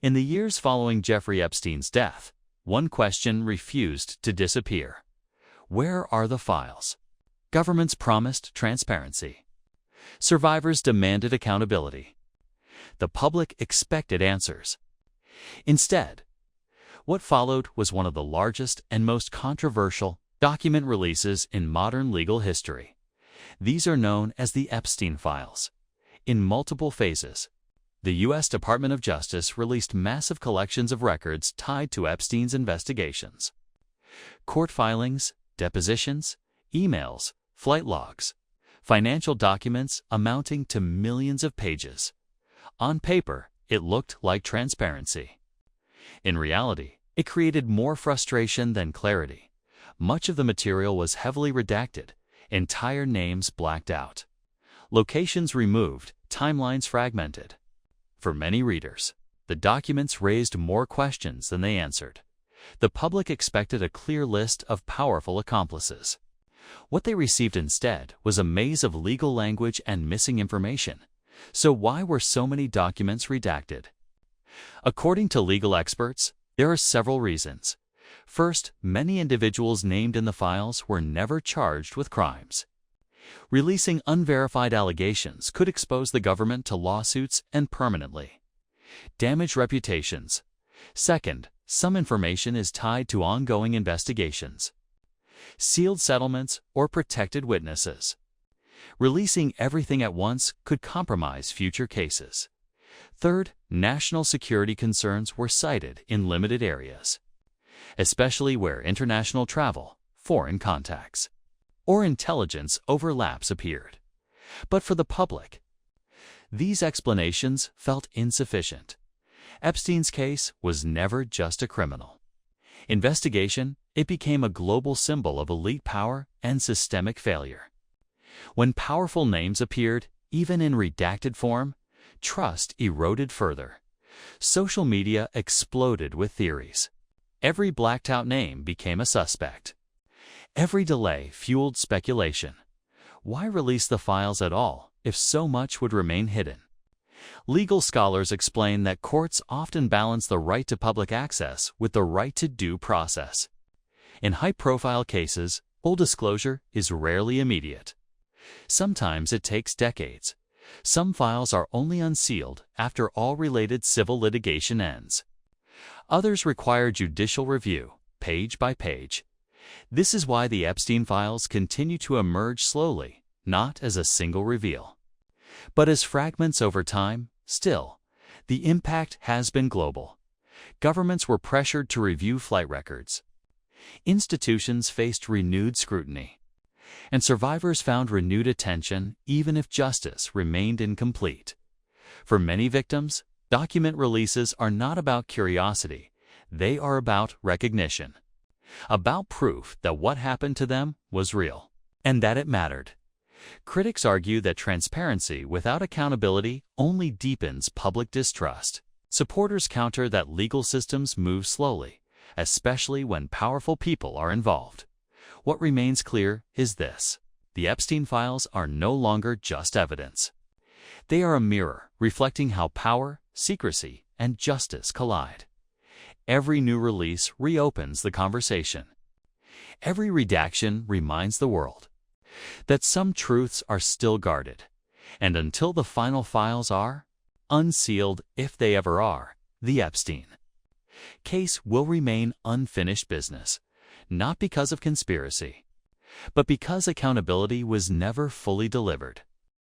In the years following Jeffrey Epstein's death, one question refused to disappear. Where are the files? Governments promised transparency. Survivors demanded accountability. The public expected answers. Instead, what followed was one of the largest and most controversial document releases in modern legal history. These are known as the Epstein Files. In multiple phases, the U.S. Department of Justice released massive collections of records tied to Epstein's investigations. Court filings, depositions, emails, flight logs, financial documents amounting to millions of pages. On paper, it looked like transparency. In reality, it created more frustration than clarity. Much of the material was heavily redacted, entire names blacked out, locations removed, timelines fragmented. For many readers, the documents raised more questions than they answered. The public expected a clear list of powerful accomplices. What they received instead was a maze of legal language and missing information. So why were so many documents redacted? According to legal experts, there are several reasons. First, many individuals named in the files were never charged with crimes. Releasing unverified allegations could expose the government to lawsuits and permanently damage reputations. Second, some information is tied to ongoing investigations. Sealed settlements or protected witnesses. Releasing everything at once could compromise future cases. Third, national security concerns were cited in limited areas, especially where international travel, foreign contacts, or intelligence overlaps appeared. But for the public, these explanations felt insufficient. Epstein's case was never just a criminal investigation. It became a global symbol of elite power and systemic failure. When powerful names appeared, even in redacted form, trust eroded further. Social media exploded with theories. Every blacked-out name became a suspect. Every delay fueled speculation. Why release the files at all if so much would remain hidden? Legal scholars explain that courts often balance the right to public access with the right to due process. In high-profile cases, full disclosure is rarely immediate. Sometimes it takes decades. Some files are only unsealed after all related civil litigation ends. Others require judicial review, page by page. This is why the Epstein files continue to emerge slowly, not as a single reveal, but as fragments over time. Still, the impact has been global. Governments were pressured to review flight records. Institutions faced renewed scrutiny, and survivors found renewed attention even if justice remained incomplete. For many victims, document releases are not about curiosity. They are about recognition, about proof that what happened to them was real and that it mattered. Critics argue that transparency without accountability only deepens public distrust. Supporters counter that legal systems move slowly, especially when powerful people are involved. What remains clear is this: the Epstein files are no longer just evidence. They are a mirror reflecting how power, secrecy, and justice collide. Every new release reopens the conversation. Every redaction reminds the world that some truths are still guarded, and until the final files are unsealed, if they ever are, the Epstein case will remain unfinished business, not because of conspiracy, but because accountability was never fully delivered.